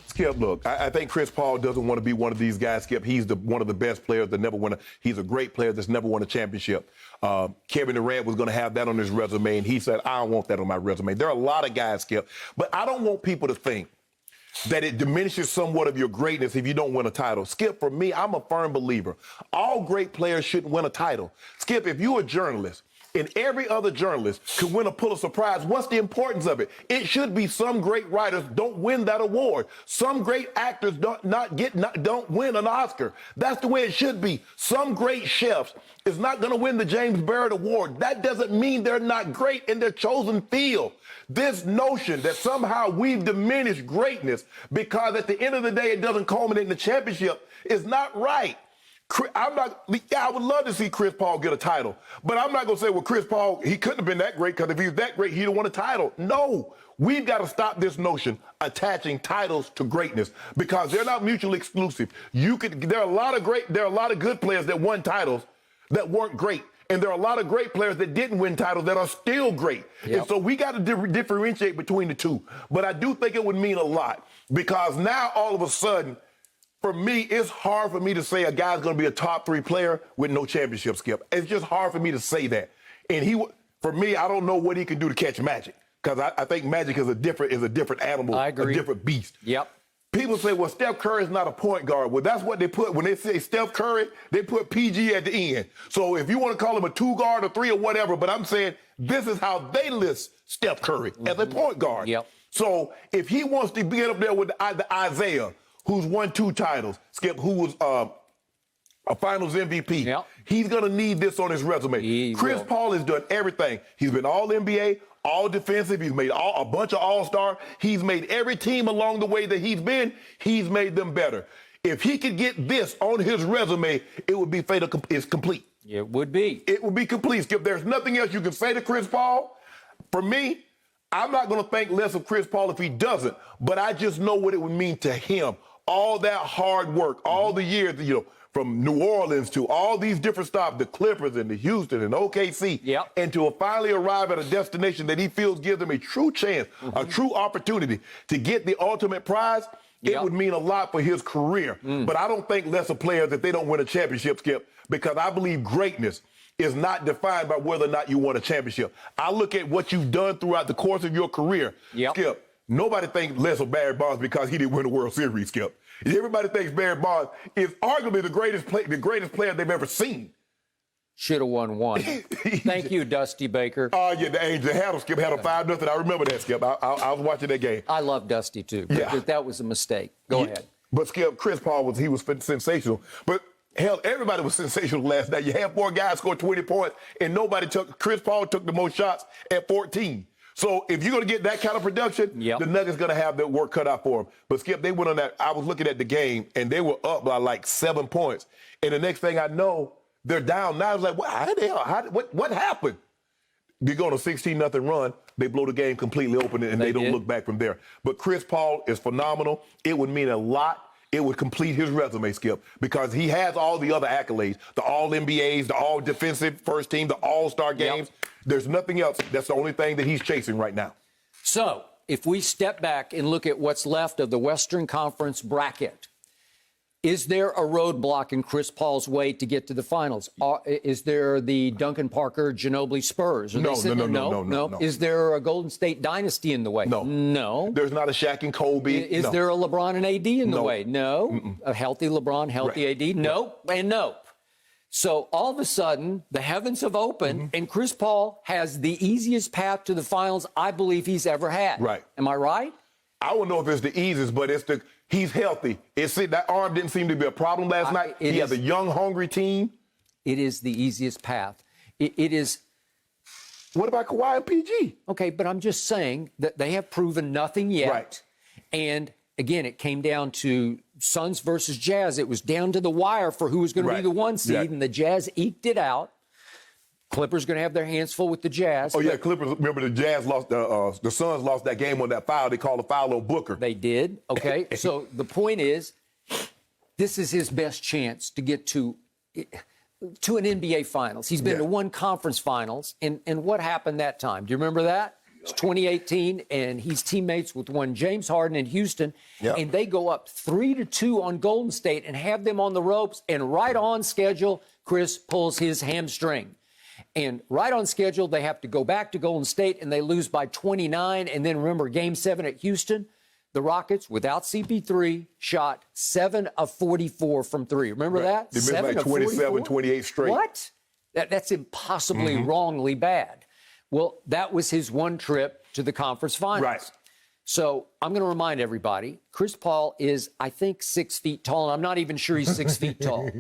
Skip, look, I think Chris Paul doesn't want to be one of these guys, Skip. He's one of the best players that never won he's a great player that's never won a championship. Kevin Durant was going to have that on his resume, and he said, I don't want that on my resume. There are a lot of guys, Skip, but I don't want people to think that it diminishes somewhat of your greatness if you don't win a title. Skip, for me, I'm a firm believer. All great players shouldn't win a title. Skip, if you're a journalist, and every other journalist could win a Pulitzer Prize, what's the importance of it? It should be some great writers don't win that award. Some great actors don't win an Oscar. That's the way it should be. Some great chefs is not going to win the James Barrett Award. That doesn't mean they're not great in their chosen field. This notion that somehow we've diminished greatness because at the end of the day it doesn't culminate in the championship is not right. I would love to see Chris Paul get a title, but I'm not going to say, well, Chris Paul, he couldn't have been that great because if he was that great, he'd have won a title. No, we've got to stop this notion attaching titles to greatness because they're not mutually exclusive. There are a lot of good players that won titles that weren't great. And there are a lot of great players that didn't win titles that are still great. Yep. And so we got to differentiate between the two. But I do think it would mean a lot because now all of a sudden, for me, it's hard for me to say a guy's going to be a top 3 player with no championship, Skip. It's just hard for me to say that. And for me, I don't know what he can do to catch Magic because I think Magic is a different animal, I agree. A different beast. Yep. People say, well, Steph Curry is not a point guard. Well, that's what they put. When they say Steph Curry, they put PG at the end. So if you want to call him a 2 guard or 3 or whatever, but I'm saying this is how they list Steph Curry as a point guard. Yep. So if he wants to get up there with the Isaiah, who's won 2 titles, Skip, who was a finals MVP. Yep. He's going to need this on his resume. Chris Paul has done everything. He's been all NBA, all defensive. He's made a bunch of all-star. He's made every team along the way that he's made them better. If he could get this on his resume, it would be it's complete. It would be. It would be complete, Skip. There's nothing else you can say to Chris Paul. For me, I'm not going to think less of Chris Paul if he doesn't, but I just know what it would mean to him. All that hard work, all the years, from New Orleans to all these different stops, the Clippers and the Houston and OKC, yep. And to finally arrive at a destination that he feels gives him a true chance, a true opportunity to get the ultimate prize, it would mean a lot for his career. But I don't think less of players if they don't win a championship, Skip, because I believe greatness is not defined by whether or not you won a championship. I look at what you've done throughout the course of your career, Skip. Nobody thinks less of Barry Bonds because he didn't win the World Series, Skip. Everybody thinks Barry Bonds is arguably the greatest player they've ever seen. Should have won 1. Thank you, Dusty Baker. Oh, yeah, the Angels had him, Skip, had a 5-0. I remember that, Skip. I was watching that game. I love Dusty, too. But that was a mistake. Go ahead. But, Skip, Chris Paul was sensational. But, hell, everybody was sensational last night. You had 4 guys score 20 points, and Chris Paul took the most shots at 14. So if you're going to get that kind of production, the Nuggets going to have their work cut out for them. But, Skip, they went on that. I was looking at the game, and they were up by like 7 points. And the next thing I know, they're down. Now I was like, what happened? They go on a 16-0 run. They blow the game completely open, and they don't look back from there. But Chris Paul is phenomenal. It would mean a lot. It would complete his resume, Skip, because he has all the other accolades, the All-NBAs, the All-Defensive First Team, the All-Star games. There's nothing else. That's the only thing that he's chasing right now. So if we step back and look at what's left of the Western Conference bracket, is there a roadblock in Chris Paul's way to get to the finals? Is there the Duncan Parker Ginobili Spurs? No. Is there a Golden State dynasty in the way? No. There's not a Shaq and Kobe. Is there a LeBron and AD in the way? No. A healthy LeBron, healthy AD? Nope. And nope. So all of a sudden, the heavens have opened, and Chris Paul has the easiest path to the finals I believe he's ever had. Right. Am I right? I don't know if it's the easiest, but he's healthy. That arm didn't seem to be a problem last night. He has a young, hungry team. It is the easiest path. It is. What about Kawhi and PG? Okay, but I'm just saying that they have proven nothing yet. Right. And again, it came down to Suns versus Jazz. It was down to the wire for who was going to be the 1 seed, and the Jazz eked it out. Clippers going to have their hands full with the Jazz. Oh, yeah, Clippers. Remember, the Jazz lost, the Suns lost that game on that foul. They called a foul on Booker. They did. Okay. So the point is, this is his best chance to get to an NBA Finals. He's been to 1 conference finals. And what happened that time? Do you remember that? It's 2018, and he's teammates with one James Harden in Houston, and they go up 3-2 on Golden State and have them on the ropes, and right on schedule, Chris pulls his hamstring. And right on schedule, they have to go back to Golden State, and they lose by 29. And then remember, Game 7 at Houston, the Rockets, without CP3, shot 7 of 44 from 3. Remember that? They missed like 27, 28 straight. What? That's impossibly wrongly bad. Well, that was his one trip to the conference finals. Right. So I'm going to remind everybody, Chris Paul is, I think, 6 feet tall, and I'm not even sure he's 6 feet tall.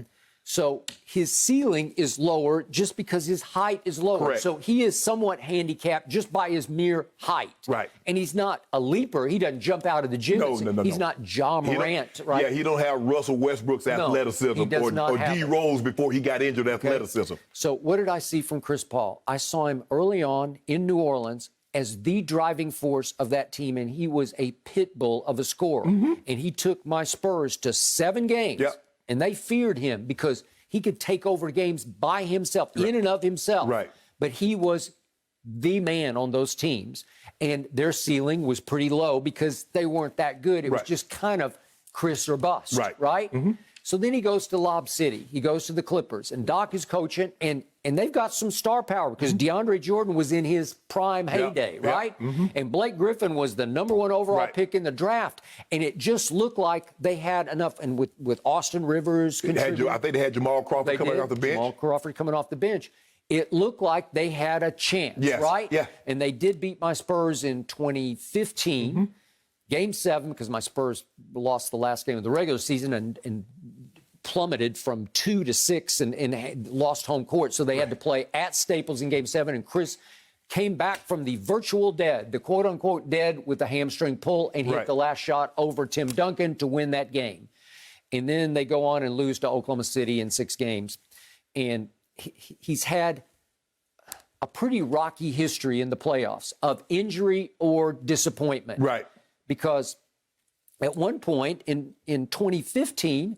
So his ceiling is lower just because his height is lower. Correct. So he is somewhat handicapped just by his mere height. Right. And he's not a leaper. He doesn't jump out of the gym. No. He's not Ja Morant, right? Yeah, he don't have Russell Westbrook's athleticism or D. Rose before he got injured athleticism. So what did I see from Chris Paul? I saw him early on in New Orleans as the driving force of that team, and he was a pit bull of a scorer. And he took my Spurs to 7 games. Yep. And they feared him because he could take over games by himself, in and of himself. Right. But he was the man on those teams. And their ceiling was pretty low because they weren't that good. It was just kind of Chris or bust. Right? So then he goes to Lob City. He goes to the Clippers. And Doc is coaching. And they've got some star power because DeAndre Jordan was in his prime heyday, right? And Blake Griffin was the #1 overall pick in the draft. And it just looked like they had enough. And with Austin Rivers, I think they had Jamal Crawford coming off the bench. Jamal Crawford coming off the bench. It looked like they had a chance, right? Yeah. And they did beat my Spurs in 2015, Game 7, because my Spurs lost the last game of the regular season and plummeted from 2 to 6 and lost home court. So they had to play at Staples in Game 7. And Chris came back from the virtual dead, the quote-unquote dead, with a hamstring pull and hit the last shot over Tim Duncan to win that game. And then they go on and lose to Oklahoma City in 6 games. And he's had a pretty rocky history in the playoffs of injury or disappointment. Right. Because at one point in 2015,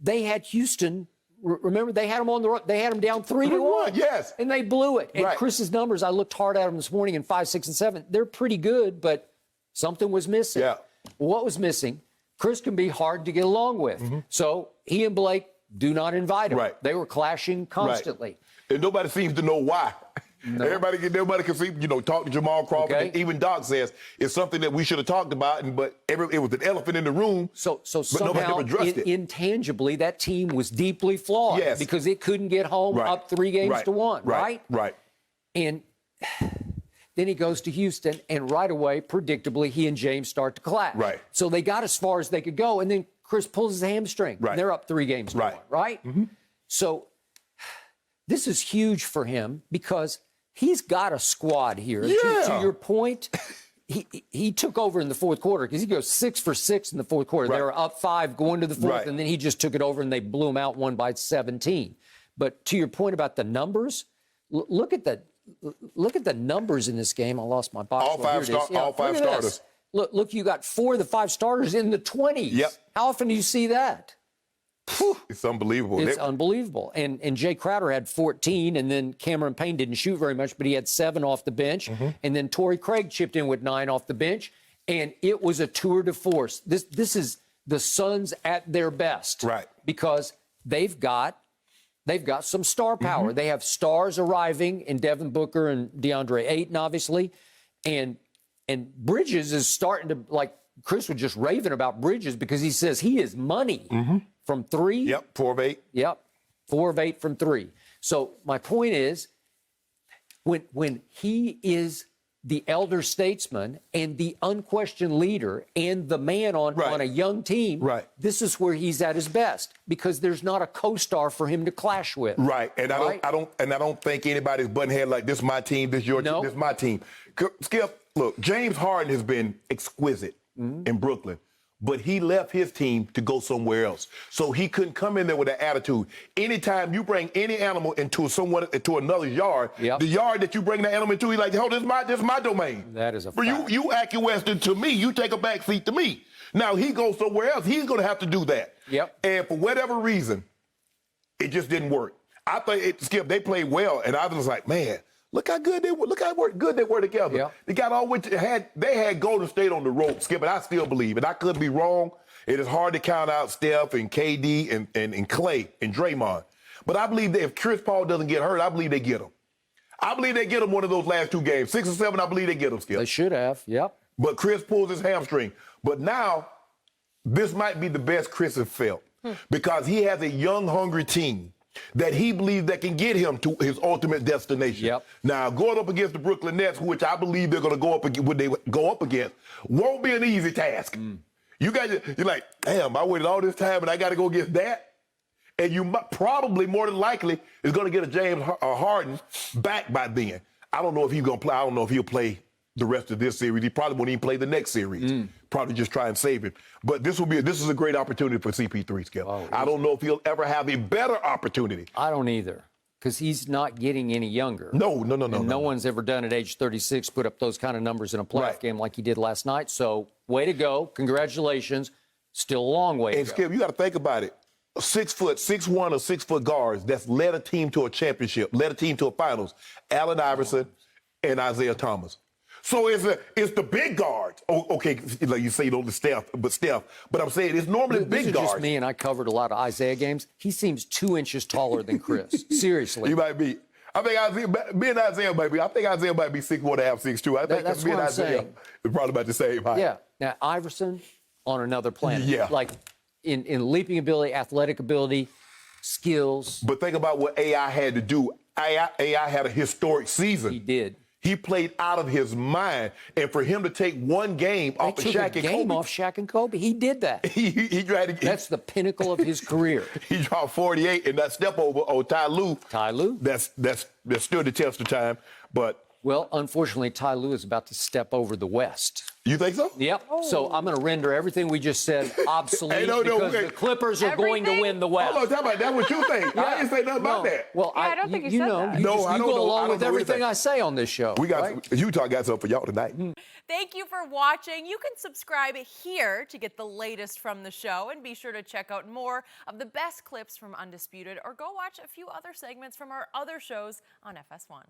they had Houston. Remember, they had them on the road. They had them down 3-1. Yes. And they blew it. And Chris's numbers, I looked hard at them this morning in 5, 6, and 7. They're pretty good, but something was missing. Yeah. What was missing? Chris can be hard to get along with. So he and Blake do not invite him. Right. They were clashing constantly. And nobody seems to know why. No. Everybody can see, talk to Jamal Crawford. Okay. And even Doc says it's something that we should have talked about, but it was an elephant in the room. So but somehow, nobody ever addressed it. Intangibly, that team was deeply flawed because it couldn't get home up 3 games to 1, right? Right. And then he goes to Houston, and right away, predictably, he and James start to clash. Right. So they got as far as they could go, and then Chris pulls his hamstring. Right. They're up 3 games to 1, right? So this is huge for him because he's got a squad here. Yeah. To your point, he took over in the fourth quarter because he goes 6 for 6 in the fourth quarter. They were up 5 going to the fourth, and then he just took it over and they blew him out, won by 17. But to your point about the numbers, look at the numbers in this game. I lost my box. All 5 starters. Look, you got 4 of the 5 starters in the 20s. Yep. How often do you see that? It's unbelievable. It's unbelievable. And Jay Crowder had 14, and then Cameron Payne didn't shoot very much, but he had 7 off the bench. And then Torrey Craig chipped in with 9 off the bench. And it was a tour de force. This is the Suns at their best. Right. Because they've got some star power. They have stars arriving in Devin Booker and DeAndre Ayton, obviously. And Bridges is starting to, like, Chris was just raving about Bridges because he says he is money from 3. Yep, 4 of 8. Yep, 4 of 8 from 3. So my point is, when he is the elder statesman and the unquestioned leader and the man on a young team, this is where he's at his best because there's not a co-star for him to clash with. Right, and I don't think anybody's butting head like this is my team, this is your team, this is my team. Skip, look, James Harden has been exquisite in Brooklyn, but he left his team to go somewhere else. So he couldn't come in there with an attitude. Anytime you bring any animal into another yard, the yard that you bring the animal into, he's like, oh, this is my domain. That is a fact. You acquiesced to me. You take a back seat to me. Now he goes somewhere else. He's going to have to do that. Yep. And for whatever reason, it just didn't work. I thought Skip, they played well, and I was like, man, Look how good they were. Look how good they were together. Yeah. They got all they had Golden State on the rope, Skip, and I still believe, and I could be wrong. It is hard to count out Steph and KD and Clay and Draymond. But I believe that if Chris Paul doesn't get hurt, I believe they get him. I believe they get him one of those last 2 games. 6 or 7, I believe they get him, Skip. They should have, yep. But Chris pulls his hamstring. But now, this might be the best Chris has felt because he has a young, hungry team that he believes that can get him to his ultimate destination. Yep. Now, going up against the Brooklyn Nets, which I believe they're going to go up against, when they go up against, won't be an easy task. You're like, damn, I waited all this time and I got to go against that. And you probably, more than likely, is going to get a James Harden back by then. I don't know if he's going to play. I don't know if he'll play the rest of this series. He probably won't even play the next series. Probably just try and save him. But this is a great opportunity for CP3, Skip. Oh, I don't know if he'll ever have a better opportunity. I don't either, because he's not getting any younger. No. No one's ever done at age 36 put up those kind of numbers in a playoff game like he did last night. So way to go. Congratulations. Still a long way to go. Skip, you got to think about it. 6 foot, 6'1" or 6 foot guards that's led a team to a championship, led a team to a finals. Allen Iverson and Isaiah Thomas. So it's the big guards. Oh, okay, like you say, the Steph. But I'm saying it's normally big guards. Just me, and I covered a lot of Isaiah games. He seems 2 inches taller than Chris. Seriously. He might be. I think me and Isaiah might be. I think Isaiah might be 6'1.5", 6'2". I think that's me and what I'm Isaiah saying. are probably about the same height. Yeah. Now, Iverson on another planet. Yeah. Like in leaping ability, athletic ability, skills. But think about what AI had to do. AI had a historic season. He did. He played out of his mind, and for him to take one game off of Shaq and Kobe, off Shaq and Kobe, he did that. he tried to. That's the pinnacle of his career. He dropped 48 in that step over on Ty Lue. Ty Lue. That's stood the test of time, but. Well, unfortunately, Ty Lue is about to step over the West. You think so? Yep. Oh. So I'm going to render everything we just said obsolete because the Clippers are going to win the West. Hold on, talk about that's what you think. I didn't say nothing about that. Well, I don't think you said that. You I don't go know. along I with don't know everything anything. I say on this show. Utah got something for y'all tonight. Thank you for watching. You can subscribe here to get the latest from the show, and be sure to check out more of the best clips from Undisputed, or go watch a few other segments from our other shows on FS1.